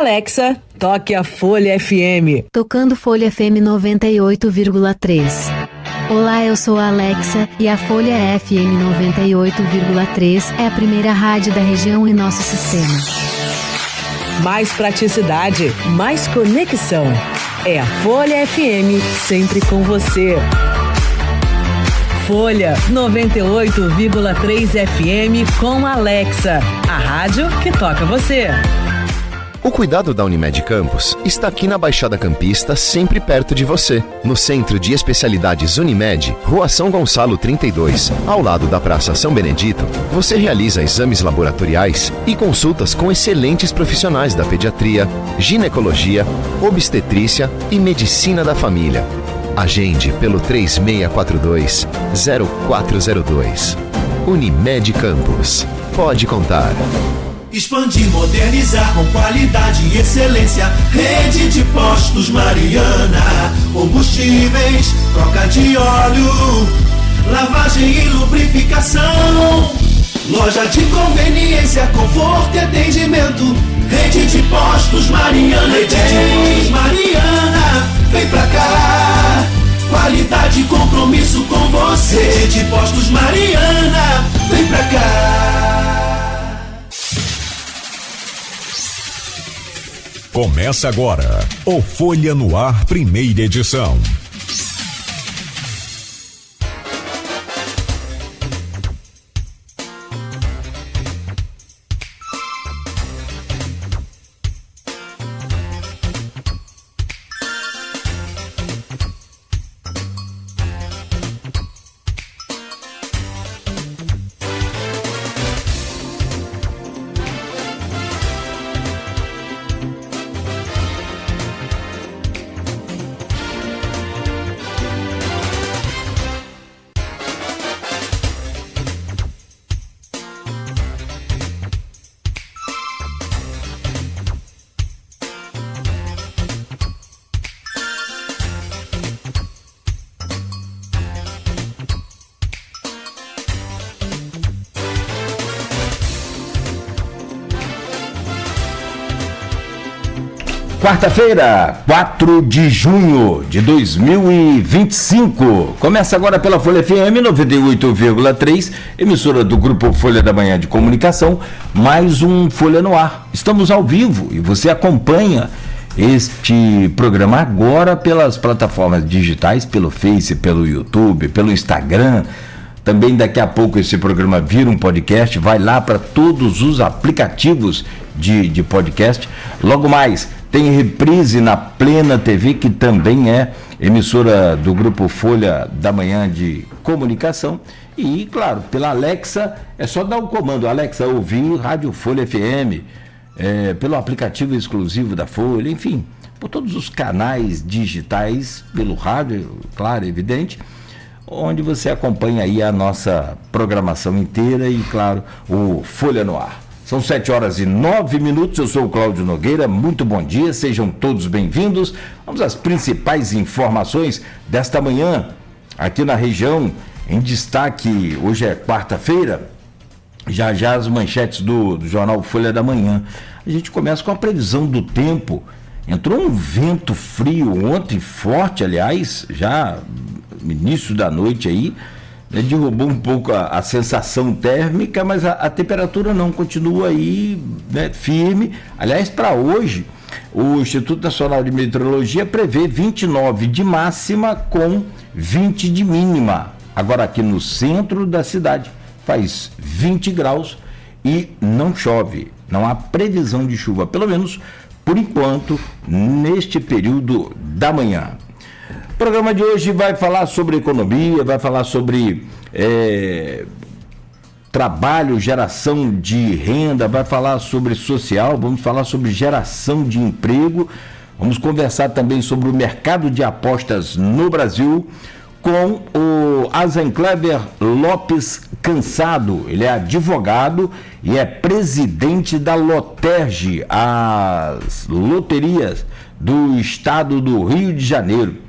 Alexa, toque a Folha FM. Tocando Folha FM 98,3. Olá, eu sou a Alexa e a Folha FM 98,3 é a primeira rádio da região em nosso sistema. Mais praticidade, mais conexão. É a Folha FM, sempre com você. Folha 98,3 FM com Alexa, a rádio que toca você. O cuidado da Unimed Campos está aqui na Baixada Campista, sempre perto de você. No Centro de Especialidades Unimed, Rua São Gonçalo 32, ao lado da Praça São Benedito, você realiza exames laboratoriais e consultas com excelentes profissionais da pediatria, ginecologia, obstetrícia e medicina da família. Agende pelo 3642-0402. Unimed Campos. Pode contar. Expandir, modernizar com qualidade e excelência. Rede de postos Mariana. Combustíveis, troca de óleo, lavagem e lubrificação. Loja de conveniência, conforto e atendimento. Rede de postos Mariana. Rede de postos Mariana. Vem pra cá. Qualidade e compromisso com você. Rede de postos Mariana. Vem pra cá. Começa agora o Folha no Ar, primeira edição. Quarta-feira, 4 de junho de 2025. Começa agora pela Folha FM 98,3, emissora do Grupo Folha da Manhã de Comunicação, mais um Folha no Ar. Estamos ao vivo e você acompanha este programa agora pelas plataformas digitais, pelo Face, pelo YouTube, pelo Instagram. Também daqui a pouco esse programa vira um podcast, vai lá para todos os aplicativos de podcast. Logo mais, tem reprise na Plena TV, que também é emissora do Grupo Folha da Manhã de Comunicação. E, claro, pela Alexa, é só dar o comando, Alexa, ouvir Rádio Folha FM, pelo aplicativo exclusivo da Folha, enfim, por todos os canais digitais, pelo rádio, claro, evidente, onde você acompanha aí a nossa programação inteira e, claro, o Folha no Ar. São 7h09, eu sou o Cláudio Nogueira, muito bom dia, sejam todos bem-vindos. Vamos às principais informações desta manhã, aqui na região, em destaque, hoje é quarta-feira, já as manchetes do jornal Folha da Manhã. A gente começa com a previsão do tempo. Entrou um vento frio ontem, forte, aliás, já no início da noite aí, derrubou um pouco a sensação térmica, mas a temperatura não, continua aí, né, firme. Aliás, para hoje, o Instituto Nacional de Meteorologia prevê 29 de máxima com 20 de mínima. Agora aqui no centro da cidade faz 20 graus e não chove, não há previsão de chuva, pelo menos por enquanto, neste período da manhã. O programa de hoje vai falar sobre economia, vai falar sobre trabalho, geração de renda, vai falar sobre social, vamos falar sobre geração de emprego, vamos conversar também sobre o mercado de apostas no Brasil com o Azencleber Lopes Cansado. Ele é advogado e é presidente da Loterge, as loterias do estado do Rio de Janeiro.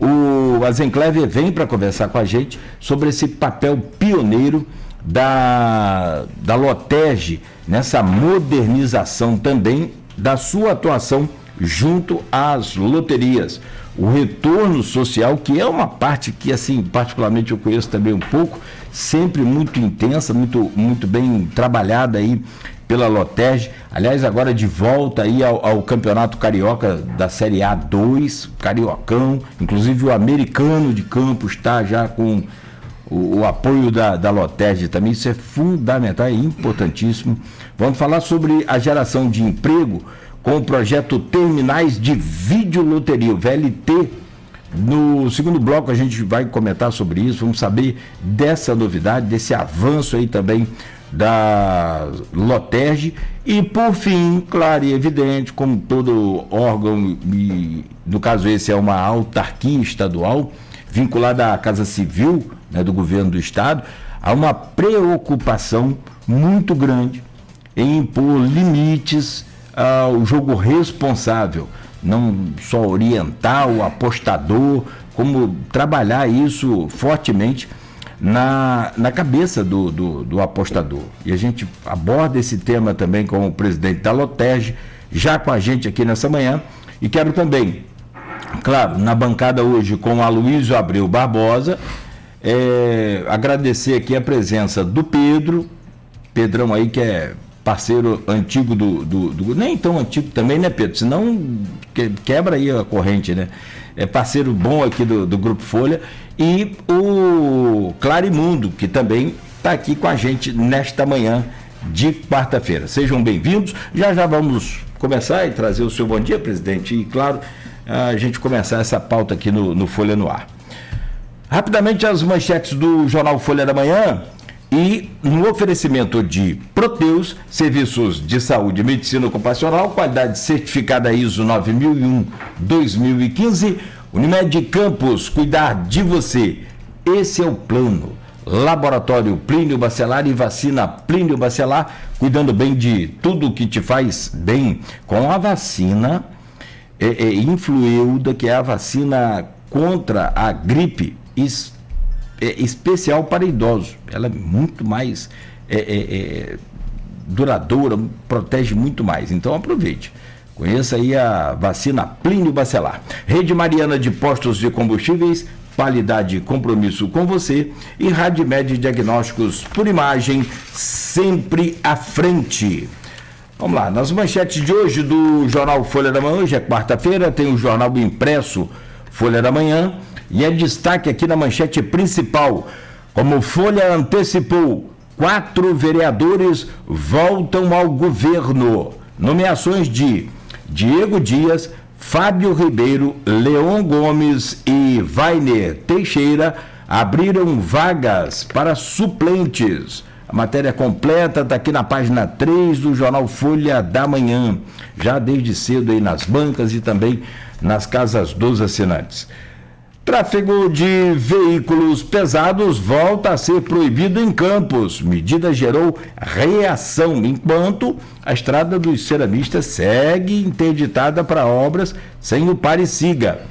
O Azencleber vem para conversar com a gente sobre esse papel pioneiro da Loterge nessa modernização também da sua atuação junto às loterias. O retorno social, que é uma parte que, assim, particularmente eu conheço também um pouco, sempre muito intensa, muito bem trabalhada aí pela Lotege. Aliás, agora de volta aí ao Campeonato Carioca da Série A2, Cariocão, inclusive o Americano de Campos está já com o apoio da Lotege também. Isso é fundamental, é importantíssimo. Vamos falar sobre a geração de emprego com o projeto Terminais de Videoloteria, o VLT. No segundo bloco a gente vai comentar sobre isso, vamos saber dessa novidade, desse avanço aí também da Lotege. E por fim, claro e evidente, como todo órgão, e no caso esse é uma autarquia estadual vinculada à Casa Civil, né, do governo do estado, há uma preocupação muito grande em impor limites ao jogo responsável, não só orientar o apostador, como trabalhar isso fortemente na cabeça do apostador. E a gente aborda esse tema também com o presidente da Lotege, já com a gente aqui nessa manhã, e quero também, claro, na bancada hoje com o Aloysio Abreu Barbosa, agradecer aqui a presença do Pedrão aí, que é parceiro antigo do nem tão antigo também, né, Pedro? Senão quebra aí a corrente, né? É parceiro bom aqui do Grupo Folha. E o Clarimundo, que também está aqui com a gente nesta manhã de quarta-feira. Sejam bem-vindos. Já vamos começar e trazer o seu bom dia, presidente. E, claro, a gente começar essa pauta aqui no Folha no Ar. Rapidamente, as manchetes do jornal Folha da Manhã. E no oferecimento de Proteus, serviços de saúde e medicina ocupacional, qualidade certificada ISO 9001-2015, Unimed Campos, cuidar de você. Esse é o plano. Laboratório Plínio Bacelar e vacina Plínio Bacelar, cuidando bem de tudo que te faz bem. Com a vacina Influelda, que é a vacina contra a gripe especial para idosos. Ela é muito mais duradoura, protege muito mais. Então aproveite. Conheça aí a vacina Plínio Bacelar. Rede Mariana de Postos de Combustíveis, qualidade e compromisso com você. E Radmed Diagnósticos por Imagem, sempre à frente. Vamos lá, nas manchetes de hoje do jornal Folha da Manhã, hoje é quarta-feira, tem o jornal impresso Folha da Manhã. E é destaque aqui na manchete principal, como Folha antecipou, 4 vereadores voltam ao governo. Nomeações de Diego Dias, Fábio Ribeiro, Leon Gomes e Vainer Teixeira abriram vagas para suplentes. A matéria completa está aqui na página 3 do jornal Folha da Manhã, já desde cedo aí nas bancas e também nas casas dos assinantes. Tráfego de veículos pesados volta a ser proibido em Campos. Medida gerou reação, enquanto a estrada dos ceramistas segue interditada para obras sem o pare e siga.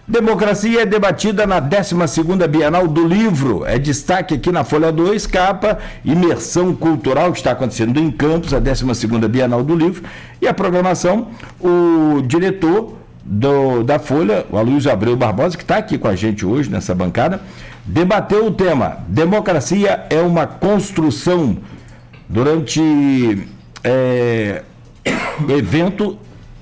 Democracia é debatida na 12ª Bienal do Livro. É destaque aqui na Folha 2, capa, imersão cultural que está acontecendo em Campos, a 12ª Bienal do Livro. E a programação, o diretor da Folha, o Aloysio Abreu Barbosa, que está aqui com a gente hoje nessa bancada, debateu o tema Democracia é uma construção durante evento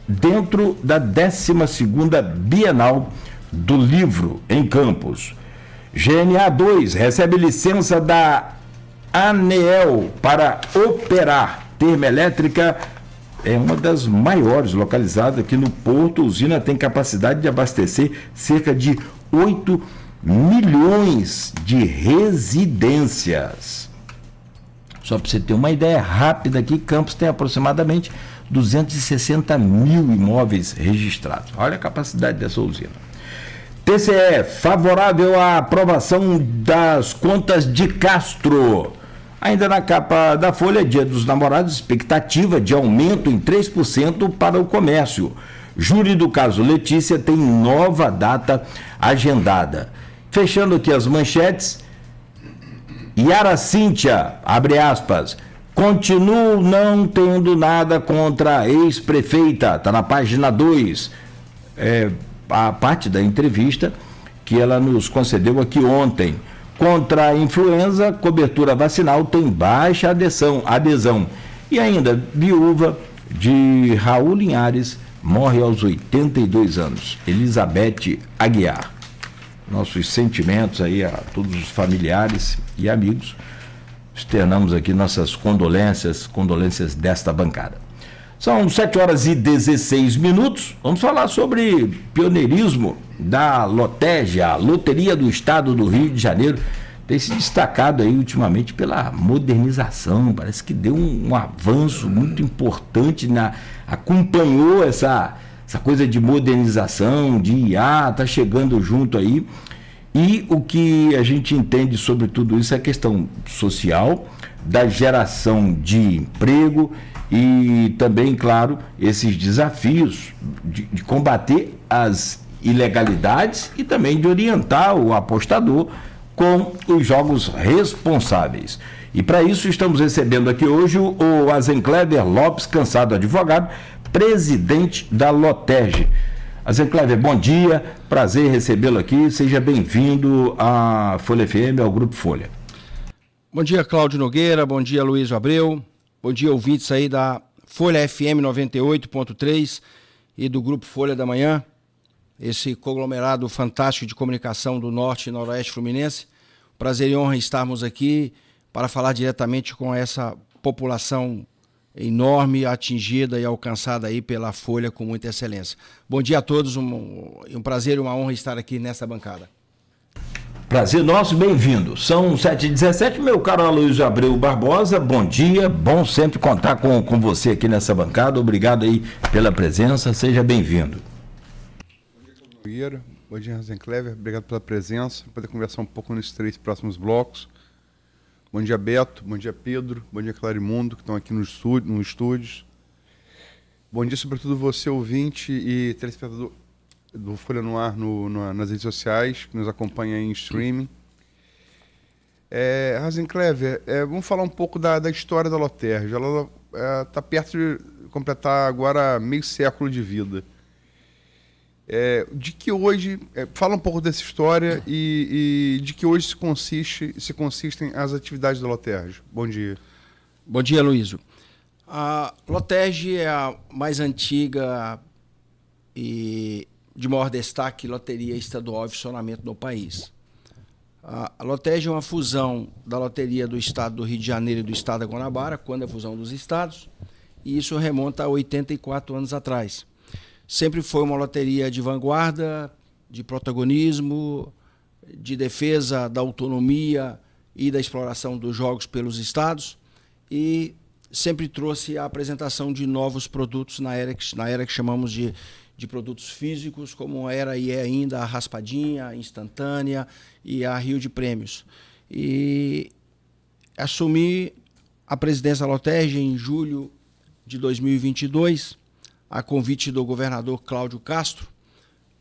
dentro da 12ª Bienal do Livro em Campos. GNA 2 recebe licença da ANEEL para operar termoelétrica. É uma das maiores localizadas aqui no Porto. A usina tem capacidade de abastecer cerca de 8 milhões de residências. Só para você ter uma ideia rápida aqui, Campos tem aproximadamente 260 mil imóveis registrados. Olha a capacidade dessa usina. TCE, favorável à aprovação das contas de Castro. Ainda na capa da Folha, Dia dos Namorados, expectativa de aumento em 3% para o comércio. Júri do caso Letícia tem nova data agendada. Fechando aqui as manchetes, Yara Cíntia, abre aspas, Continuo não tendo nada contra a ex-prefeita, está na página 2. A parte da entrevista que ela nos concedeu aqui ontem. Contra a influenza, cobertura vacinal tem baixa adesão. E ainda, viúva de Raul Linhares morre aos 82 anos. Elizabeth Aguiar. Nossos sentimentos aí a todos os familiares e amigos. Externamos aqui nossas condolências desta bancada. São 7h16. Vamos falar sobre pioneirismo da LOTEG, a Loteria do Estado do Rio de Janeiro. Tem se destacado aí ultimamente pela modernização, parece que deu um avanço muito importante, acompanhou essa coisa de modernização, de IA, está chegando junto aí. E o que a gente entende sobre tudo isso é a questão social, da geração de emprego e também, claro, esses desafios de combater as ilegalidades e também de orientar o apostador com os jogos responsáveis. E para isso estamos recebendo aqui hoje o Azenclever Lopes, cansado advogado, presidente da LOTEG. Azenclever, bom dia, prazer recebê-lo aqui, seja bem-vindo à Folha FM, ao Grupo Folha. Bom dia, Cláudio Nogueira, bom dia, Luiz Abreu, bom dia, ouvintes aí da Folha FM 98.3 e do Grupo Folha da Manhã, esse conglomerado fantástico de comunicação do Norte e Noroeste Fluminense. Prazer e honra estarmos aqui para falar diretamente com essa população enorme, atingida e alcançada aí pela Folha com muita excelência. Bom dia a todos, um prazer e uma honra estar aqui nessa bancada. Prazer nosso, bem-vindo. São 7h17, meu caro Aloysio Abreu Barbosa, bom dia, bom sempre contar com você aqui nessa bancada, obrigado aí pela presença, seja bem-vindo. Bom dia, bom dia, Azenclever, obrigado pela presença, poder conversar um pouco nesses 3 próximos blocos. Bom dia, Beto, bom dia, Pedro, bom dia, Clarimundo, que estão aqui nos estúdios. Bom dia, sobretudo, você, ouvinte e telespectador do Folha no Ar nas redes sociais, que nos acompanha aí em streaming. Azenclever, vamos falar um pouco da história da LOTEG. Ela está perto de completar agora meio século de vida. De que hoje, fala um pouco dessa história e de que hoje se consistem as atividades da LOTEG. Bom dia. Bom dia, Luísio. A LOTEG é a mais antiga e de maior destaque loteria estadual e funcionamento no país. A LOTEG é uma fusão da Loteria do Estado do Rio de Janeiro e do Estado da Guanabara, quando é a fusão dos estados, e isso remonta a 84 anos atrás. Sempre foi uma loteria de vanguarda, de protagonismo, de defesa da autonomia e da exploração dos jogos pelos estados, e sempre trouxe a apresentação de novos produtos na era que chamamos de produtos físicos, como era e é ainda a Raspadinha, a Instantânea e a Rio de Prêmios. E assumi a presidência da LOTEG em julho de 2022, a convite do governador Cláudio Castro,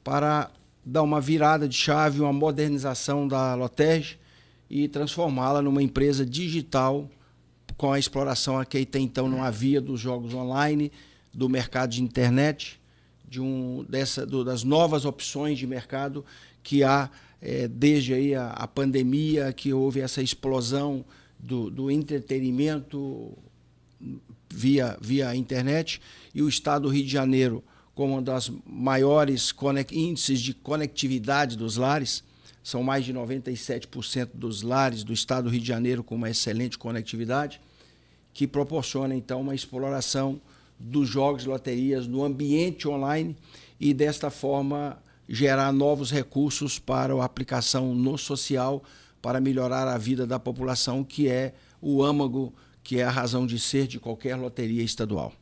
para dar uma virada de chave, uma modernização da LOTEG e transformá-la numa empresa digital com a exploração que até então não havia dos jogos online, do mercado de internet, das novas opções de mercado que há desde aí a pandemia, que houve essa explosão do entretenimento via internet, e o Estado do Rio de Janeiro, como um dos maiores índices de conectividade dos lares, são mais de 97% dos lares do Estado do Rio de Janeiro com uma excelente conectividade, que proporciona, então, uma exploração dos jogos e loterias no ambiente online e, desta forma, gerar novos recursos para a aplicação no social, para melhorar a vida da população, que é o âmago, que é a razão de ser de qualquer loteria estadual.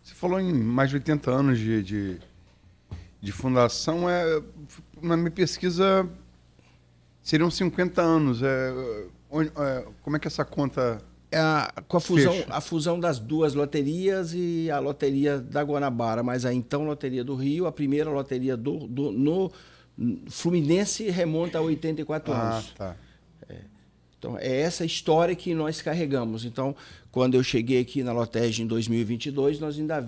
Você falou em mais de 80 anos de fundação. Na minha pesquisa, seriam 50 anos. Como é que essa conta... Com a fusão das duas loterias e a loteria da Guanabara, mas a então loteria do Rio, a primeira loteria no Fluminense remonta a 84 anos. Tá. Então, é essa história que nós carregamos. Então, quando eu cheguei aqui na Lotege em 2022, nós ainda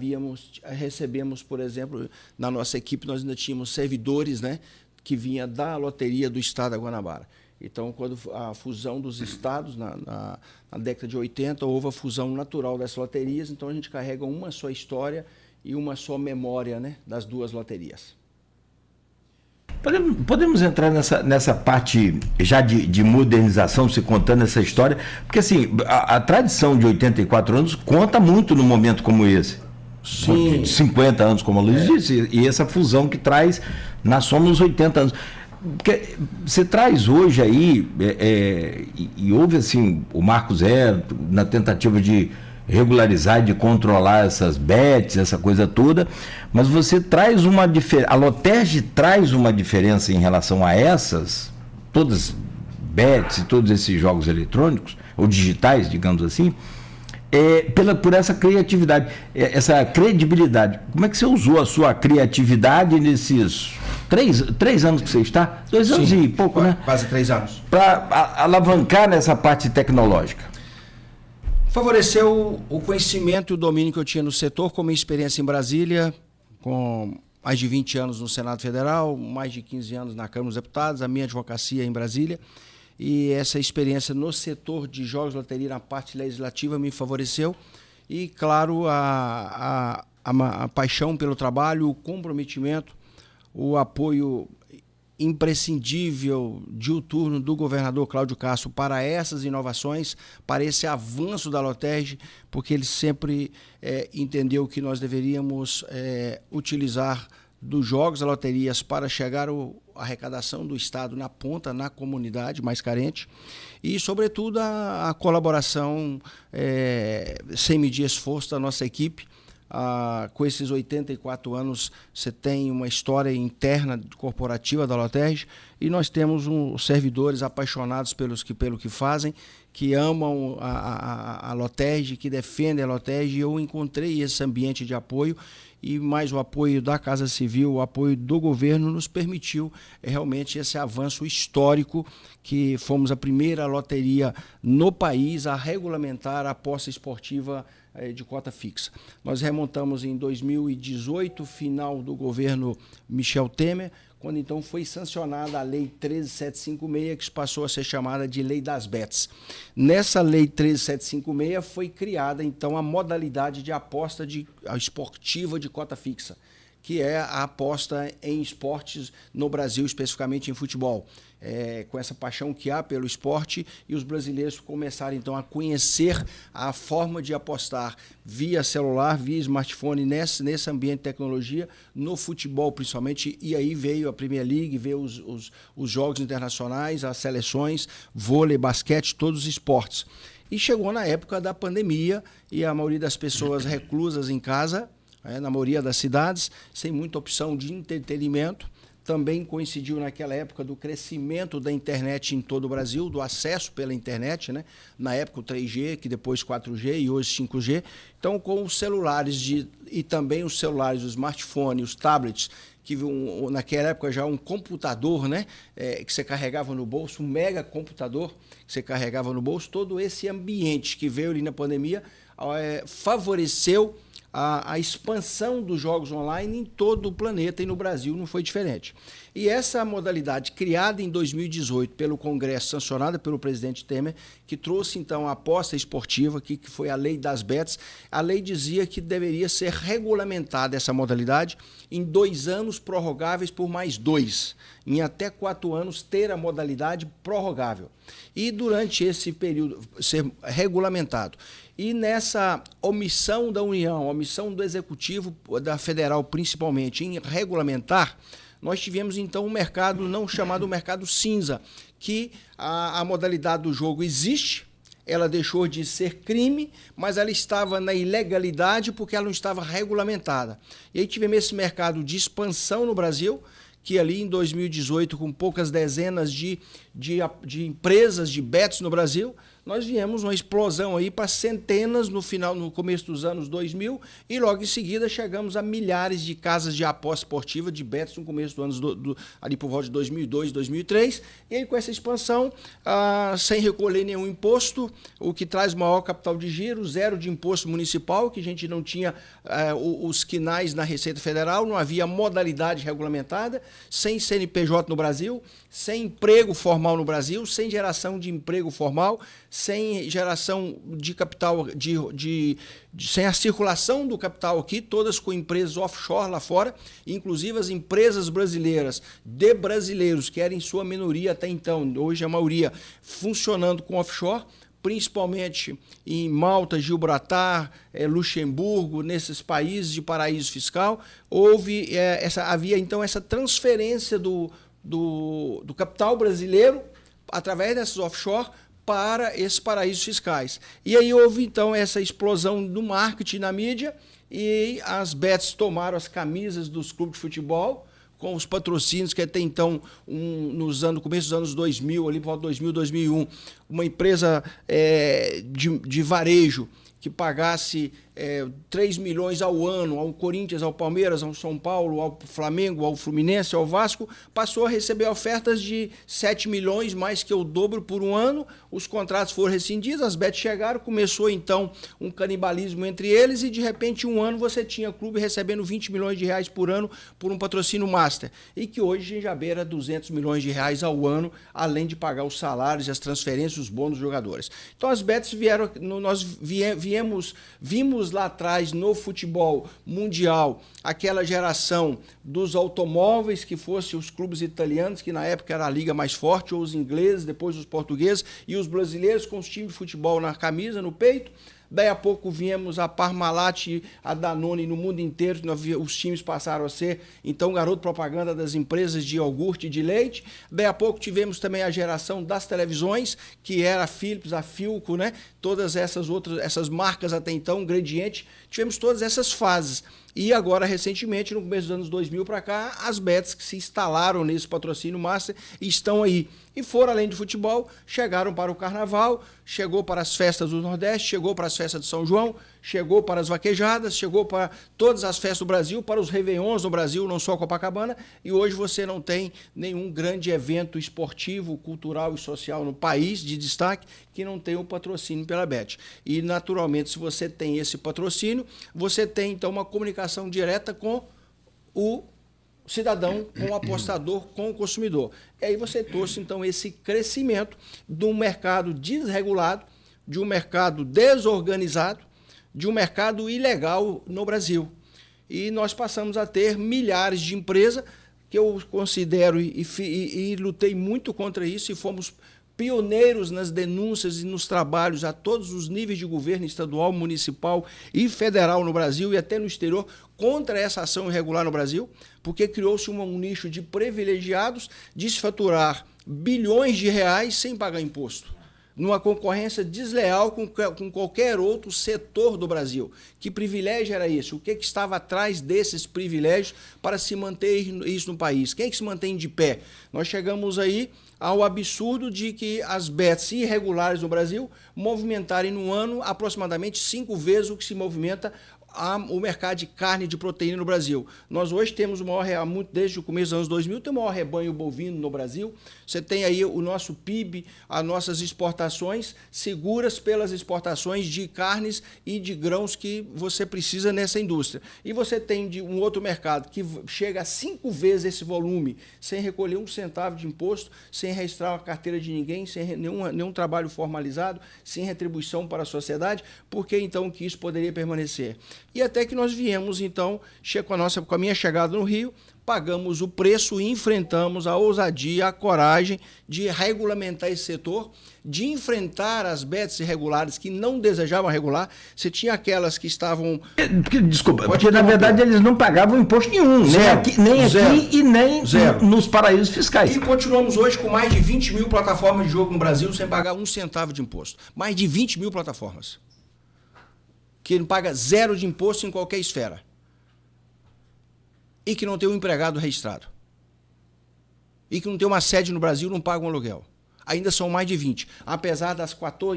recebemos, por exemplo, na nossa equipe, nós ainda tínhamos servidores, né, que vinha da loteria do estado da Guanabara. Então, quando a fusão dos estados, na década de 80, houve a fusão natural dessas loterias, então a gente carrega uma só história e uma só memória, né, das duas loterias. Podemos entrar nessa parte já de modernização, se contando essa história, porque assim, a tradição de 84 anos conta muito num momento como esse. Sim. De 50 anos, como a Luiz disse, e essa fusão que traz na soma os 80 anos. Porque você traz hoje aí, e houve assim, o Marco Zero, na tentativa de regularizar, de controlar essas bets, essa coisa toda, mas você traz uma diferença, a Lotege traz uma diferença em relação a essas, todas bets e todos esses jogos eletrônicos, ou digitais, digamos assim, por essa criatividade, essa credibilidade. Como é que você usou a sua criatividade nesses 3 anos que você está? 2 anos e pouco, né? Quase 3 anos. Para alavancar nessa parte tecnológica. Favoreceu o conhecimento e o domínio que eu tinha no setor, com minha experiência em Brasília, com mais de 20 anos no Senado Federal, mais de 15 anos na Câmara dos Deputados, a minha advocacia em Brasília. E essa experiência no setor de jogos de loteria na parte legislativa me favoreceu. E, claro, a paixão pelo trabalho, o comprometimento, o apoio imprescindível, diuturno do governador Cláudio Castro para essas inovações, para esse avanço da Lotege, porque ele sempre entendeu que nós deveríamos utilizar dos jogos da loterias para chegar a arrecadação do Estado na ponta, na comunidade mais carente, e, sobretudo, a colaboração sem medir esforço da nossa equipe. Com esses 84 anos, você tem uma história interna corporativa da Lotege, e nós temos servidores apaixonados pelo que fazem, que amam a Lotege, que defendem a Lotege, e eu encontrei esse ambiente de apoio, e mais o apoio da Casa Civil, o apoio do governo, nos permitiu realmente esse avanço histórico, que fomos a primeira loteria no país a regulamentar a aposta esportiva de cota fixa. Nós remontamos em 2018, final do governo Michel Temer, quando então foi sancionada a Lei 13.756, que passou a ser chamada de Lei das Bets. Nessa Lei 13.756 foi criada então a modalidade de aposta esportiva de cota fixa, que é a aposta em esportes no Brasil, especificamente em futebol. Com essa paixão que há pelo esporte, e os brasileiros começaram então a conhecer a forma de apostar via celular, via smartphone, nesse ambiente de tecnologia, no futebol principalmente, e aí veio a Premier League, veio os jogos internacionais, as seleções, vôlei, basquete, todos os esportes. E chegou na época da pandemia, e a maioria das pessoas reclusas em casa, na maioria das cidades, sem muita opção de entretenimento. Também coincidiu naquela época do crescimento da internet em todo o Brasil, do acesso pela internet, né? Na época o 3G, que depois 4G e hoje 5G. Então, com os celulares e também os celulares, os smartphones, os tablets, que naquela época já um computador, né? Que você carregava no bolso, um mega computador que você carregava no bolso, todo esse ambiente que veio ali na pandemia favoreceu a expansão dos jogos online em todo o planeta, e no Brasil não foi diferente. E essa modalidade, criada em 2018 pelo Congresso, sancionada pelo presidente Temer, que trouxe então a aposta esportiva, que foi a Lei das Bets, a lei dizia que deveria ser regulamentada essa modalidade em 2 anos prorrogáveis por mais 2, em até 4 anos ter a modalidade prorrogável. E durante esse período ser regulamentado. E nessa omissão da União, omissão do Executivo, da Federal principalmente, em regulamentar, nós tivemos então um mercado não chamado mercado cinza, que a modalidade do jogo existe, ela deixou de ser crime, mas ela estava na ilegalidade porque ela não estava regulamentada. E aí tivemos esse mercado de expansão no Brasil, que ali em 2018, com poucas dezenas de de empresas de bets no Brasil, nós viemos uma explosão aí para centenas no começo dos anos 2000 e logo em seguida chegamos a milhares de casas de aposta esportiva de bets no começo do ano ali por volta de 2002, 2003. E aí com essa expansão, sem recolher nenhum imposto, o que traz maior capital de giro, zero de imposto municipal, que a gente não tinha os quinais na Receita Federal, não havia modalidade regulamentada, sem CNPJ no Brasil, sem emprego formal no Brasil, sem geração de emprego formal, sem geração de capital, sem a circulação do capital aqui, todas com empresas offshore lá fora, inclusive as empresas brasileiras de brasileiros, que eram em sua minoria até então, hoje a maioria, funcionando com offshore, principalmente em Malta, Gibraltar, Luxemburgo, nesses países de paraíso fiscal, havia então essa transferência do capital brasileiro, através dessas offshore, para esses paraísos fiscais. E aí houve, então, essa explosão do marketing na mídia e as bets tomaram as camisas dos clubes de futebol, com os patrocínios que até então, no começo dos anos 2000, ali por volta de 2000, 2001, uma empresa de varejo que pagasse 3 milhões ao ano ao Corinthians, ao Palmeiras, ao São Paulo, ao Flamengo, ao Fluminense, ao Vasco, passou a receber ofertas de 7 milhões, mais que o dobro por um ano. Os contratos foram rescindidos, as bets chegaram, começou então um canibalismo entre eles e de repente um ano você tinha clube recebendo 20 milhões de reais por ano por um patrocínio master e que hoje já beira 200 milhões de reais ao ano, além de pagar os salários, as transferências, os bônus dos jogadores. Então as bets vieram, nós vimos lá atrás no futebol mundial aquela geração dos automóveis, que fossem os clubes italianos, que na época era a liga mais forte, ou os ingleses, depois os portugueses, e os brasileiros com os times de futebol na camisa, no peito. Daí a pouco viemos a Parmalat, a Danone no mundo inteiro, os times passaram a ser, então, garoto propaganda das empresas de iogurte e de leite. Daí a pouco tivemos também a geração das televisões, que era a Philips, a Philco, né? Todas essas marcas até então, Gradiente, tivemos todas essas fases. E agora, recentemente, no começo dos anos 2000 para cá, as bets que se instalaram nesse patrocínio master estão aí. E foram, além de futebol, chegaram para o Carnaval, chegou para as festas do Nordeste, chegou para as festas de São João, chegou para as vaquejadas, chegou para todas as festas do Brasil, para os réveillons no Brasil, não só a Copacabana, e hoje você não tem nenhum grande evento esportivo, cultural e social no país de destaque que não tenha um patrocínio pela Bet. E, naturalmente, se você tem esse patrocínio, você tem, então, uma comunicação direta com o cidadão, com o apostador, com o consumidor. E aí você trouxe, então, esse crescimento de um mercado desregulado, de um mercado desorganizado, de um mercado ilegal no Brasil. E nós passamos a ter milhares de empresas, que eu considero e lutei muito contra isso, e fomos pioneiros nas denúncias e nos trabalhos a todos os níveis de governo estadual, municipal e federal no Brasil e até no exterior contra essa ação irregular no Brasil, porque criou-se um nicho de privilegiados de se faturar bilhões de reais sem pagar imposto, numa concorrência desleal com qualquer outro setor do Brasil. Que privilégio era esse? O que estava atrás desses privilégios para se manter isso no país? Quem é que se mantém de pé? Nós chegamos aí ao absurdo de que as bets irregulares no Brasil movimentarem no ano aproximadamente 5 vezes o que se movimenta o mercado de carne e de proteína no Brasil. Nós hoje temos o maior, desde o começo dos anos 2000, tem o maior rebanho bovino no Brasil. Você tem aí o nosso PIB, as nossas exportações seguras pelas exportações de carnes e de grãos que você precisa nessa indústria. E você tem um outro mercado que chega a 5 vezes esse volume, sem recolher um centavo de imposto, sem registrar a carteira de ninguém, sem nenhum trabalho formalizado, sem retribuição para a sociedade. Por que então que isso poderia permanecer? E até que nós viemos, então, com a minha chegada no Rio, pagamos o preço e enfrentamos a ousadia, a coragem de regulamentar esse setor, de enfrentar as bets irregulares que não desejavam regular. Você tinha aquelas que estavam... Desculpa, porque na verdade eles não pagavam imposto nenhum, nem aqui e nem nos paraísos fiscais. E continuamos hoje com mais de 20 mil plataformas de jogo no Brasil sem pagar um centavo de imposto. Mais de 20 mil plataformas. Que não paga zero de imposto em qualquer esfera. E que não tem um empregado registrado. E que não tem uma sede no Brasil, não paga um aluguel. ainda são mais de 20, apesar das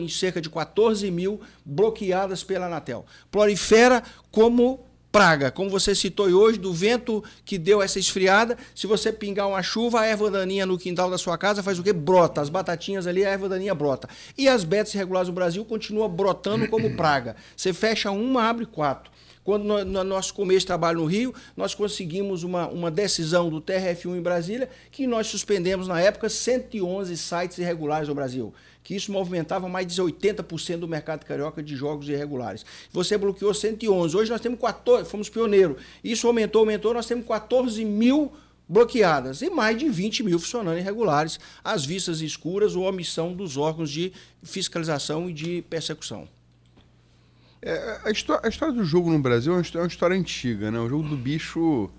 cerca de 14 mil bloqueadas pela Anatel. Prolifera como praga, como você citou hoje, do vento que deu essa esfriada. Se você pingar uma chuva, a erva daninha no quintal da sua casa faz o quê? Brota. As batatinhas ali, a erva daninha brota. E as betas irregulares no Brasil continuam brotando como praga. Você fecha uma, abre 4. Quando no nosso começo de trabalho no Rio, nós conseguimos uma decisão do TRF1 em Brasília, que nós suspendemos na época 111 sites irregulares no Brasil, que isso movimentava mais de 80% do mercado carioca de jogos irregulares. Você bloqueou 111, hoje nós temos 14, fomos pioneiros. Isso aumentou, nós temos 14 mil bloqueadas e mais de 20 mil funcionando irregulares, às vistas escuras ou omissão dos órgãos de fiscalização e de persecução. A história do jogo no Brasil é uma história antiga, né? O jogo do bicho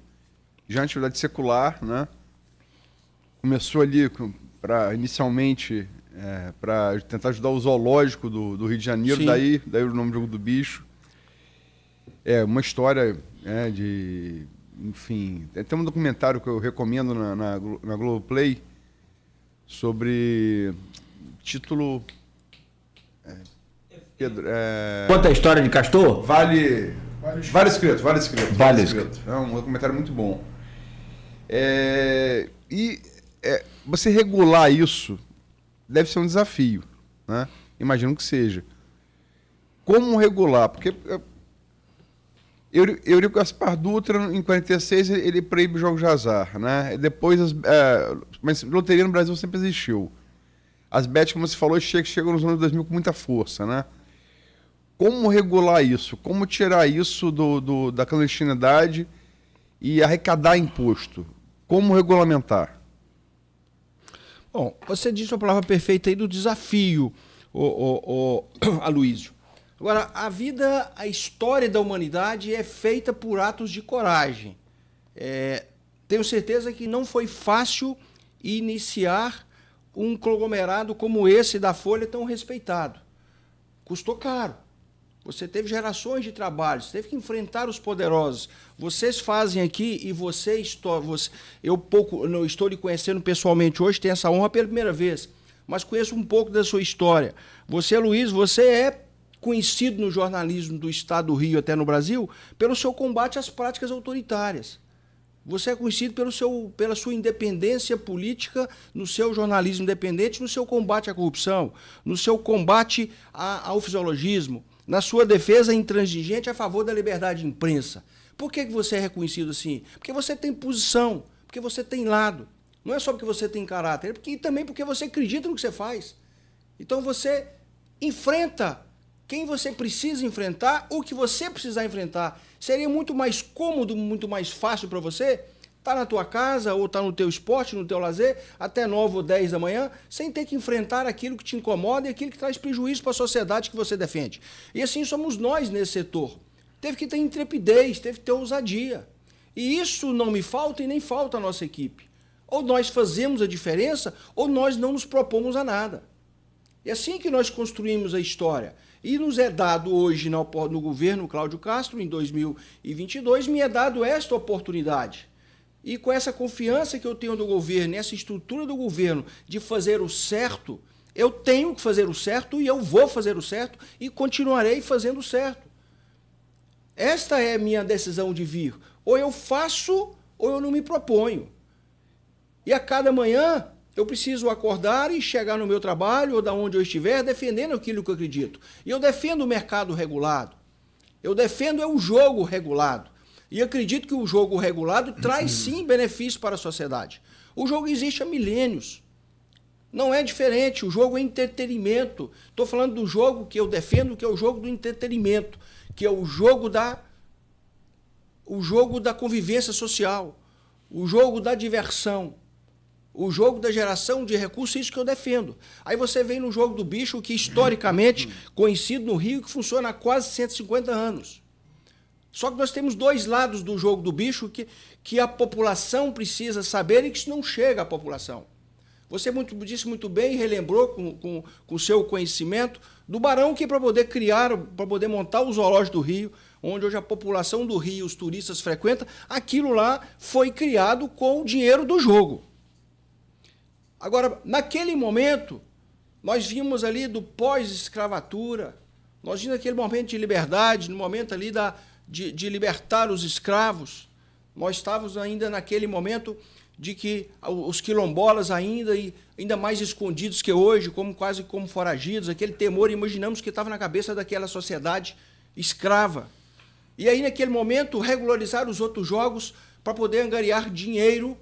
já é uma atividade secular, né? Começou ali inicialmente para tentar ajudar o zoológico do Rio de Janeiro, daí o nome Jogo do Bicho. É uma história enfim, tem um documentário que eu recomendo na Globoplay sobre título... Pedro, Conta a história de Castor? Vale Escrito. É um documentário muito bom. Você regular isso deve ser um desafio, né? Imagino que seja. Como regular? Porque Eurico Gaspar Dutra, em 46, ele proíbe jogos de azar, né? Depois, mas loteria no Brasil sempre existiu. As bets, como você falou, chegam nos anos 2000 com muita força, né? Como regular isso? Como tirar isso da clandestinidade e arrecadar imposto? Como regulamentar? Bom, você disse a palavra perfeita aí do desafio, Aloysio. Agora, a história da humanidade é feita por atos de coragem. Tenho certeza que não foi fácil iniciar um conglomerado como esse da Folha tão respeitado. Custou caro. Você teve gerações de trabalho, você teve que enfrentar os poderosos. Vocês fazem aqui e eu não estou lhe conhecendo pessoalmente hoje, tenho essa honra pela primeira vez, mas conheço um pouco da sua história. Você, Luiz, você é conhecido no jornalismo do Estado do Rio até no Brasil pelo seu combate às práticas autoritárias. Você é conhecido pela sua independência política, no seu jornalismo independente, no seu combate à corrupção, no seu combate ao fisiologismo, na sua defesa intransigente a favor da liberdade de imprensa. Por que você é reconhecido assim? Porque você tem posição, porque você tem lado. Não é só porque você tem caráter, também porque você acredita no que você faz. Então você enfrenta quem você precisa enfrentar, o que você precisar enfrentar. Seria muito mais cômodo, muito mais fácil para você estar na tua casa ou estar no teu esporte, no teu lazer, até 9 ou 10 da manhã, sem ter que enfrentar aquilo que te incomoda e aquilo que traz prejuízo para a sociedade que você defende. E assim somos nós nesse setor. Teve que ter intrepidez, teve que ter ousadia. E isso não me falta e nem falta à nossa equipe. Ou nós fazemos a diferença, ou nós não nos propomos a nada. É assim que nós construímos a história. E nos é dado hoje no governo Cláudio Castro, em 2022, me é dado esta oportunidade. E com essa confiança que eu tenho do governo, essa estrutura do governo de fazer o certo, eu tenho que fazer o certo e eu vou fazer o certo e continuarei fazendo o certo. Esta é a minha decisão de vir. Ou eu faço ou eu não me proponho. E a cada manhã eu preciso acordar e chegar no meu trabalho ou da onde eu estiver defendendo aquilo que eu acredito. E eu defendo o mercado regulado. Eu defendo o jogo regulado. E acredito que o jogo regulado traz sim benefício para a sociedade. O jogo existe há milênios. Não é diferente, o jogo é entretenimento. Estou falando do jogo que eu defendo, que é o jogo do entretenimento, que é o jogo da convivência social, o jogo da diversão, o jogo da geração de recursos, isso que eu defendo. Aí você vem no jogo do bicho, que historicamente conhecido no Rio, que funciona há quase 150 anos. Só que nós temos dois lados do jogo do bicho que a população precisa saber e que isso não chega à população. Você disse muito bem e relembrou com o seu conhecimento do Barão, que para poder montar o zoológico do Rio, onde hoje a população do Rio, os turistas frequentam, aquilo lá foi criado com o dinheiro do jogo. Agora, naquele momento, nós vimos ali do pós-escravatura, nós vimos aquele momento de liberdade, no momento ali de libertar os escravos. Nós estávamos ainda naquele momento de que os quilombolas ainda mais escondidos que hoje, quase como foragidos, aquele temor, imaginamos que estava na cabeça daquela sociedade escrava. E aí, naquele momento, regularizar os outros jogos para poder angariar dinheiro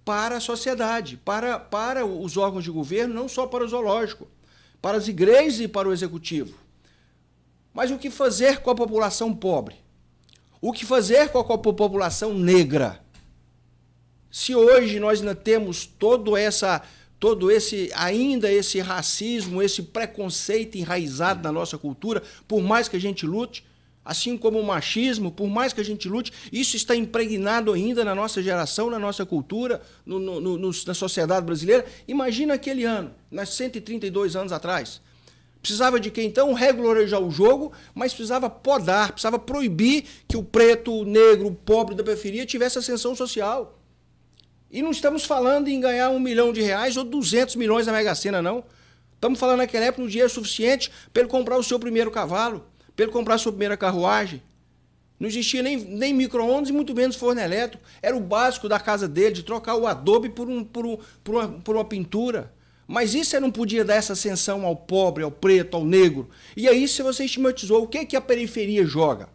para a sociedade, para os órgãos de governo, não só para o zoológico, para as igrejas e para o executivo. Mas o que fazer com a população pobre? O que fazer com a população negra? Se hoje nós ainda temos esse racismo, esse preconceito enraizado na nossa cultura, por mais que a gente lute, assim como o machismo, por mais que a gente lute, isso está impregnado ainda na nossa geração, na nossa cultura, na sociedade brasileira. Imagina aquele ano, 132 anos atrás. Precisava de quê, então? Regularizar o jogo, mas precisava podar, precisava proibir que o preto, o negro, o pobre da periferia tivesse ascensão social. E não estamos falando em ganhar R$1 milhão ou 200 milhões na Mega Sena, não. Estamos falando naquela época um dinheiro suficiente para ele comprar o seu primeiro cavalo, para ele comprar a sua primeira carruagem. Não existia nem micro-ondas e muito menos forno elétrico. Era o básico da casa dele, de trocar o adobe por uma pintura. Mas isso você não podia dar essa ascensão ao pobre, ao preto, ao negro. E aí, se você estigmatizou, o que a periferia joga?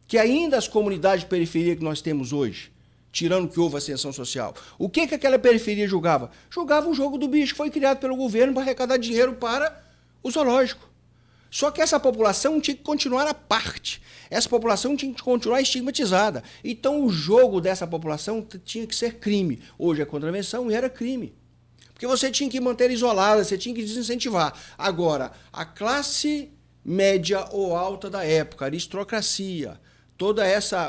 Que ainda as comunidades de periferia que nós temos hoje, tirando que houve ascensão social, o que aquela periferia jogava? Jogava o jogo do bicho, que foi criado pelo governo para arrecadar dinheiro para o zoológico. Só que essa população tinha que continuar à parte. Essa população tinha que continuar estigmatizada. Então o jogo dessa população tinha que ser crime. Hoje é contravenção e era crime. Porque você tinha que manter isolada, você tinha que desincentivar. Agora, a classe média ou alta da época, a aristocracia,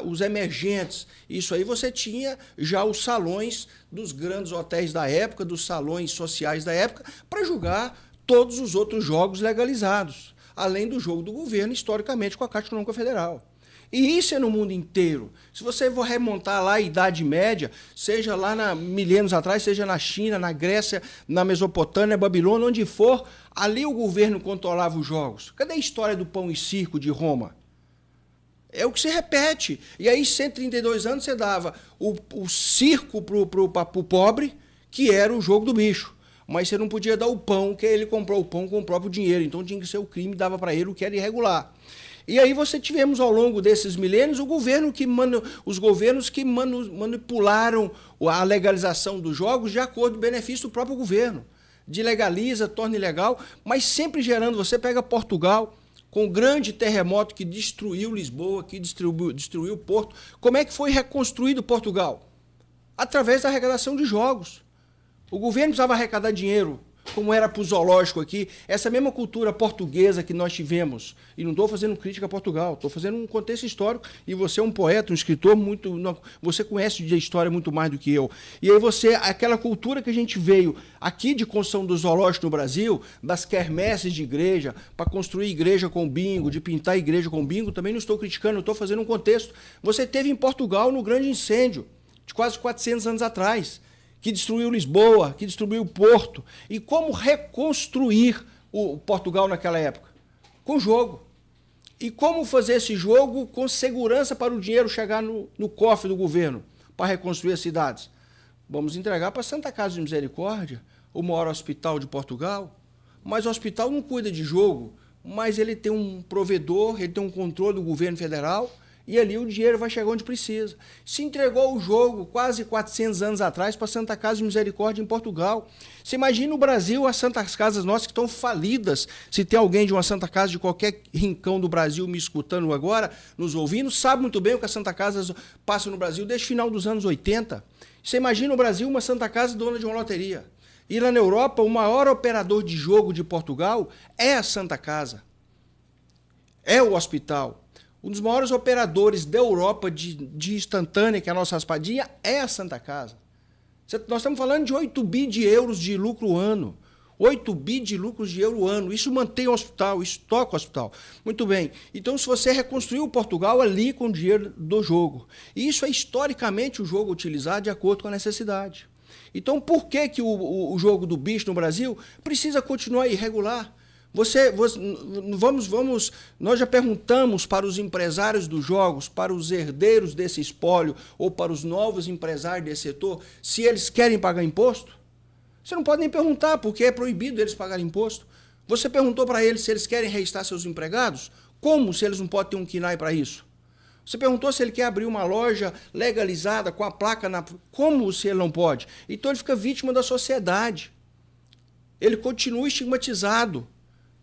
os emergentes, isso aí você tinha já os salões dos grandes hotéis da época, dos salões sociais da época, para julgar todos os outros jogos legalizados, além do jogo do governo, historicamente, com a Caixa Econômica Federal. E isso é no mundo inteiro. Se você for remontar lá a Idade Média, seja lá milênios atrás, seja na China, na Grécia, na Mesopotâmia, Babilônia, onde for, ali o governo controlava os jogos. Cadê a história do pão e circo de Roma? É o que se repete. E aí, 132 anos, você dava o circo pro pobre, que era o jogo do bicho. Mas você não podia dar o pão, que ele comprou o pão com o próprio dinheiro. Então tinha que ser o crime, dava para ele o que era irregular. E aí você tivemos ao longo desses milênios os governos que manipularam a legalização dos jogos de acordo com o benefício do próprio governo. De legaliza, torna ilegal, mas sempre gerando. Você pega Portugal, com o grande terremoto que destruiu Lisboa, que destruiu Porto. Como é que foi reconstruído Portugal? Através da arrecadação de jogos. O governo precisava arrecadar dinheiro, como era para o zoológico aqui, essa mesma cultura portuguesa que nós tivemos. E não estou fazendo crítica a Portugal, estou fazendo um contexto histórico, e você é um poeta, um escritor, você conhece de história muito mais do que eu. E aí aquela cultura que a gente veio aqui de construção do zoológico no Brasil, das quermesses de igreja, para construir igreja com bingo, de pintar igreja com bingo, também não estou criticando, estou fazendo um contexto. Você teve em Portugal no grande incêndio, de quase 400 anos atrás, que destruiu Lisboa, que destruiu Porto. E como reconstruir o Portugal naquela época? Com jogo. E como fazer esse jogo com segurança para o dinheiro chegar no cofre do governo, para reconstruir as cidades? Vamos entregar para a Santa Casa de Misericórdia, o maior hospital de Portugal. Mas o hospital não cuida de jogo, mas ele tem um provedor, ele tem um controle do governo federal, e ali o dinheiro vai chegar onde precisa. Se entregou o jogo quase 400 anos atrás para a Santa Casa de Misericórdia em Portugal. Você imagina o Brasil, as Santas Casas nossas que estão falidas. Se tem alguém de uma Santa Casa de qualquer rincão do Brasil me escutando agora, nos ouvindo, sabe muito bem o que a Santa Casa passa no Brasil desde o final dos anos 80. Você imagina o Brasil, uma Santa Casa dona de uma loteria. E lá na Europa, o maior operador de jogo de Portugal é a Santa Casa. É o hospital. Um dos maiores operadores da Europa de instantânea, que é a nossa raspadinha, é a Santa Casa. Nós estamos falando de 8 bi de euros de lucro ano. 8 bi de lucros de euro ano. Isso mantém o hospital, isso toca o hospital. Muito bem. Então, se você reconstruiu Portugal ali com o dinheiro do jogo. E isso é historicamente o jogo utilizado de acordo com a necessidade. Então, por que, que o jogo do bicho no Brasil precisa continuar irregular? Nós já perguntamos para os empresários dos jogos, para os herdeiros desse espólio ou para os novos empresários desse setor, se eles querem pagar imposto? Você não pode nem perguntar, porque é proibido eles pagarem imposto. Você perguntou para eles se eles querem registrar seus empregados? Como, se eles não podem ter um KNAI para isso? Você perguntou se ele quer abrir uma loja legalizada com a placa na... Como, se ele não pode? Então ele fica vítima da sociedade. Ele continua estigmatizado.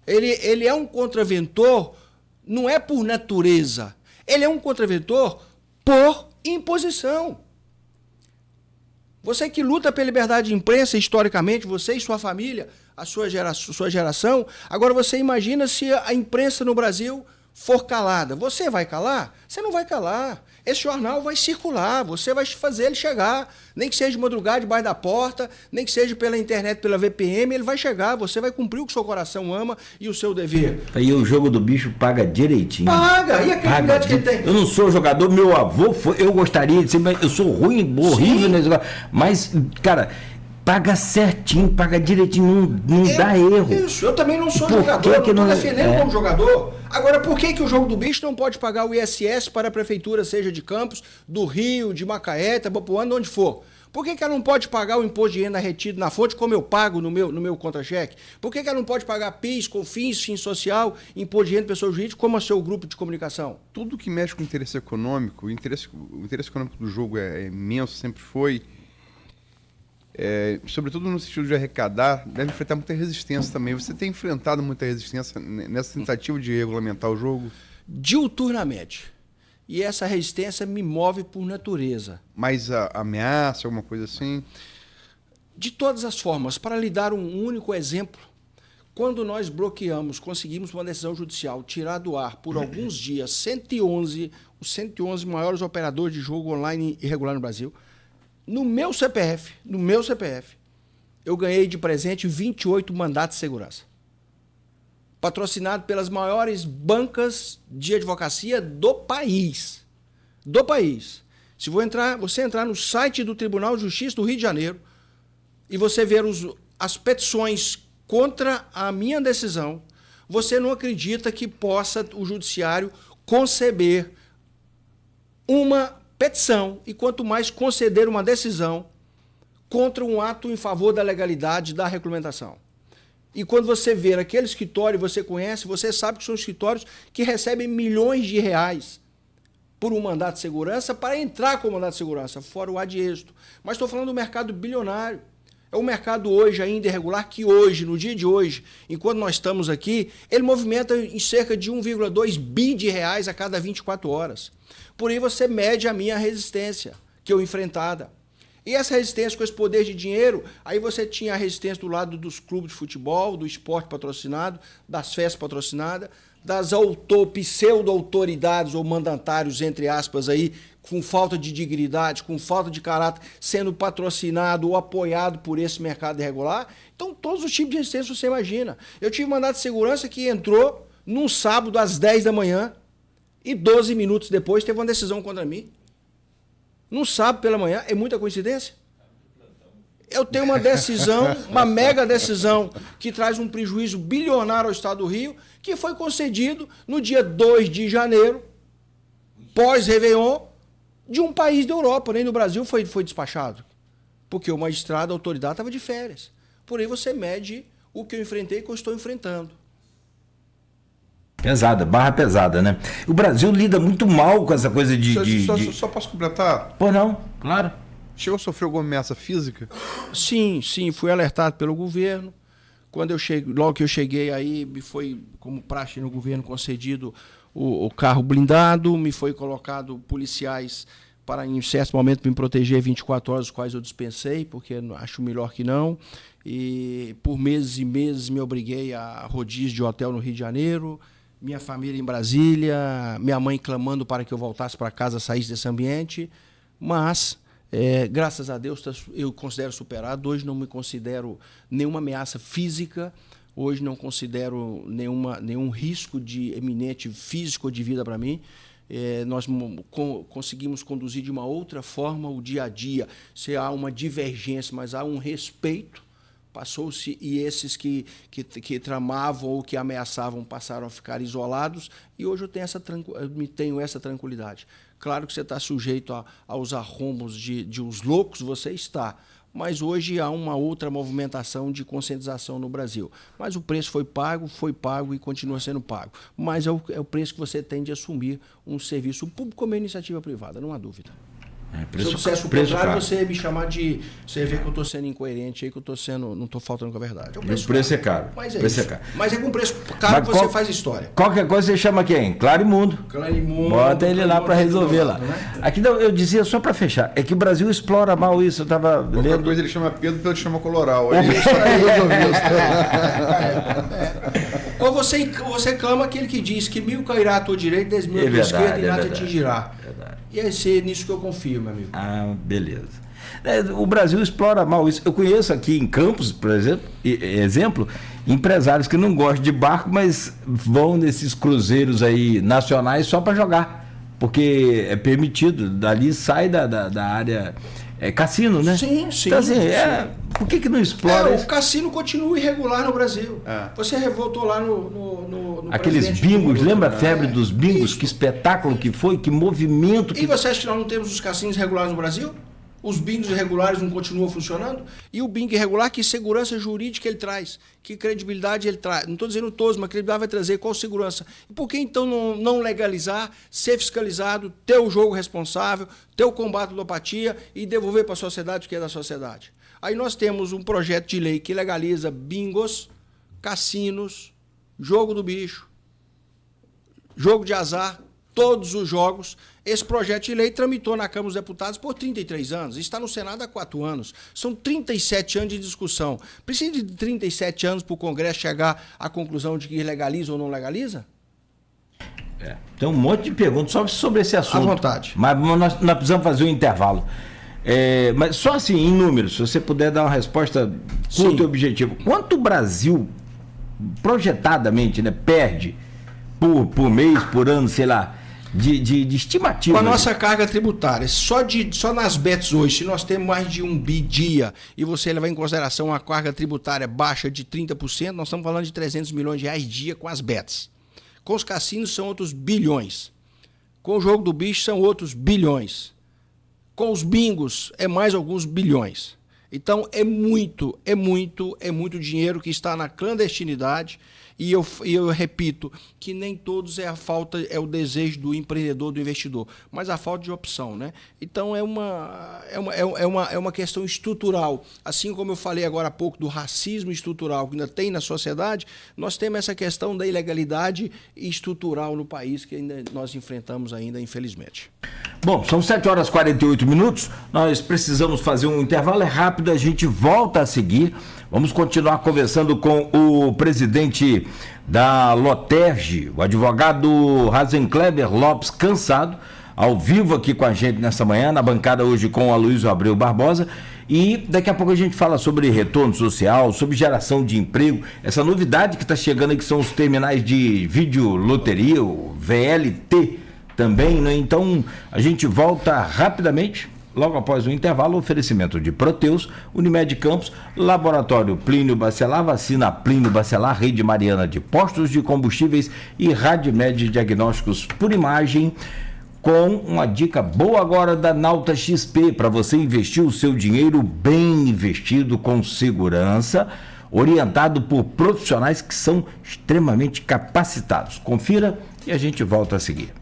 Ele é um contraventor, não é por natureza. Ele é um contraventor por imposição. Você que luta pela liberdade de imprensa, historicamente, você e sua família, a sua geração, agora você imagina se a imprensa no Brasil for calada. Você vai calar? Você não vai calar. Esse jornal vai circular, você vai fazer ele chegar. Nem que seja de madrugada, debaixo da porta, nem que seja pela internet, pela VPN, ele vai chegar. Você vai cumprir o que o seu coração ama e o seu dever. Aí o jogo do bicho paga direitinho. Paga! E a credibilidade que ele tem? Eu não sou jogador, meu avô foi, eu gostaria de ser, eu sou ruim, horrível nesse jogo. Mas, cara, paga certinho, paga direitinho, não dá erro. Isso, eu também não sou jogador, que não não estou defendendo como jogador. Agora, por que o jogo do bicho não pode pagar o ISS para a prefeitura, seja de Campos, do Rio, de Macaé, Itabapoana, onde for? Por que ela não pode pagar o imposto de renda retido na fonte, como eu pago no meu contra-cheque? Por que ela não pode pagar PIS, COFINS, FIM Social, imposto de renda de pessoa jurídica, como é o seu grupo de comunicação? Tudo que mexe com o interesse econômico, o interesse econômico do jogo é imenso, sempre foi. Sobretudo no sentido de arrecadar, deve enfrentar muita resistência também. Você tem enfrentado muita resistência nessa tentativa de regulamentar o jogo? Diuturnamente. E essa resistência me move por natureza. Mas a ameaça, alguma coisa assim? De todas as formas. Para lhe dar um único exemplo, quando nós conseguimos uma decisão judicial tirar do ar por alguns dias os 111 maiores operadores de jogo online irregular no Brasil, no meu CPF, eu ganhei de presente 28 mandatos de segurança. Patrocinado pelas maiores bancas de advocacia do país. Do país. Se você entrar no site do Tribunal de Justiça do Rio de Janeiro e você ver as petições contra a minha decisão, você não acredita que possa o judiciário conceber uma petição, e quanto mais conceder uma decisão contra um ato em favor da legalidade da regulamentação. E quando você ver aquele escritório você conhece, você sabe que são escritórios que recebem milhões de reais por um mandato de segurança para entrar com o mandato de segurança, fora o ad êxito. Mas estou falando do mercado bilionário. É um mercado hoje ainda irregular que hoje, no dia de hoje, enquanto nós estamos aqui, ele movimenta em cerca de 1,2 bi de reais a cada 24 horas. Por aí você mede a minha resistência, que eu enfrentada. E essa resistência com esse poder de dinheiro, aí você tinha a resistência do lado dos clubes de futebol, do esporte patrocinado, das festas patrocinadas, das pseudo-autoridades ou mandatários, entre aspas, aí, com falta de dignidade, com falta de caráter, sendo patrocinado ou apoiado por esse mercado irregular. Então, todos os tipos de resistência você imagina. Eu tive mandato de segurança que entrou num sábado às 10 da manhã e 12 minutos depois teve uma decisão contra mim. Num sábado pela manhã, é muita coincidência? Eu tenho uma decisão, uma mega decisão, que traz um prejuízo bilionário ao Estado do Rio, que foi concedido no dia 2 de janeiro, pós-Réveillon, de um país da Europa, nem no Brasil foi despachado. Porque o magistrado, a autoridade, estava de férias. Por aí você mede o que eu enfrentei e o que eu estou enfrentando. Pesada, barra pesada, né? O Brasil lida muito mal com essa coisa Só posso completar? Pô, não, claro. Chegou a sofrer alguma ameaça física? Sim, fui alertado pelo governo. Logo que eu cheguei aí, me foi, como praxe no governo, concedido o carro blindado, me foi colocado policiais para, em certo momento, me proteger 24 horas, os quais eu dispensei, porque acho melhor que não. E por meses e meses me obriguei a rodízio de hotel no Rio de Janeiro, minha família em Brasília, minha mãe clamando para que eu voltasse para casa, saísse desse ambiente, mas... graças a Deus eu considero superado. Hoje não me considero nenhuma ameaça física, hoje não considero nenhum risco de eminente físico ou de vida para mim. nós conseguimos conduzir de uma outra forma o dia a dia. Se há uma divergência, mas há um respeito, passou-se, e esses que tramavam ou que ameaçavam passaram a ficar isolados, e hoje eu tenho essa tranquilidade. Claro que você está sujeito aos arrombos de os loucos, você está, mas hoje há uma outra movimentação de conscientização no Brasil. Mas o preço foi pago e continua sendo pago. Mas é o preço que você tem de assumir um serviço público como iniciativa privada, não há dúvida. Se eu dissesse o contrário, você ia me chamar de... Você ia ver que eu estou sendo incoerente aí, que eu estou sendo... Não estou faltando com a verdade. O preço é caro. Mas é isso. Mas é com preço caro que você faz história. Qualquer coisa você chama quem? Clarimundo. Bota ele lá para resolver lá. Né? Aqui eu dizia, só para fechar, é que o Brasil explora mal isso. Eu estava lendo... Qualquer coisa ele chama Pedro, Pedro chama Coloral. Aí resolveu. Ou você clama aquele que diz que 1.000 cairá à tua direita, 10.000 à tua esquerda e nada te atingirá. E é nisso que eu confio, meu amigo. Ah, beleza. O Brasil explora mal isso. Eu conheço aqui em Campos, por exemplo, empresários que não gostam de barco, mas vão nesses cruzeiros aí nacionais só para jogar, porque é permitido. Dali sai da área cassino, né? Sim. Então, assim, por que não explora isso? O cassino continua irregular no Brasil. Você voltou lá no aqueles bingos, lembra a febre dos bingos? Isso. Que espetáculo que foi, que movimento. E você acha que nós não temos os cassinos regulares no Brasil? Os bingos irregulares não continuam funcionando? E o bingo irregular, que segurança jurídica ele traz? Que credibilidade ele traz? Não estou dizendo todos, mas credibilidade vai trazer qual segurança? E por que então não legalizar, ser fiscalizado, ter o jogo responsável, ter o combate à ludopatia e devolver para a sociedade o que é da sociedade? Aí nós temos um projeto de lei que legaliza bingos, cassinos, jogo do bicho, jogo de azar, todos os jogos. Esse projeto de lei tramitou na Câmara dos Deputados por 33 anos, está no Senado há 4 anos. São 37 anos de discussão. Precisa de 37 anos para o Congresso chegar à conclusão de que legaliza ou não legaliza? Tem um monte de perguntas sobre esse assunto. À vontade. Mas nós precisamos fazer um intervalo. Mas só assim, em números, se você puder dar uma resposta curta e objetiva. Quanto o Brasil, projetadamente, né, perde por mês, por ano, sei lá, de estimativa? Com a nossa carga tributária, só nas bets hoje, se nós temos mais de 1 bi dia e você levar em consideração a carga tributária baixa de 30%, nós estamos falando de 300 milhões de reais dia com as bets. Com os cassinos são outros bilhões. Com o jogo do bicho são outros bilhões. Com os bingos é mais alguns bilhões. Então é muito dinheiro que está na clandestinidade. E eu repito que nem todos é o desejo do empreendedor, do investidor, mas a falta de opção, né? Então é uma questão estrutural. Assim como eu falei agora há pouco do racismo estrutural que ainda tem na sociedade, nós temos essa questão da ilegalidade estrutural no país que ainda nós enfrentamos ainda, infelizmente. Bom, são 7h48, nós precisamos fazer um intervalo, é rápido, a gente volta a seguir. Vamos continuar conversando com o presidente da Loterge, o advogado Razenclever Lopes Cansado, ao vivo aqui com a gente nessa manhã, na bancada hoje com o Aloysio Abreu Barbosa. E daqui a pouco a gente fala sobre retorno social, sobre geração de emprego, essa novidade que está chegando aí, que são os terminais de videoloteria, o VLT também, né? Então a gente volta rapidamente. Logo após o intervalo, oferecimento de Proteus, Unimed Campos, Laboratório Plínio Bacelar, Vacina Plínio Bacelar, Rede Mariana de Postos de Combustíveis e Radmed Diagnósticos por Imagem, com uma dica boa agora da Nauta XP, para você investir o seu dinheiro bem investido, com segurança, orientado por profissionais que são extremamente capacitados. Confira e a gente volta a seguir.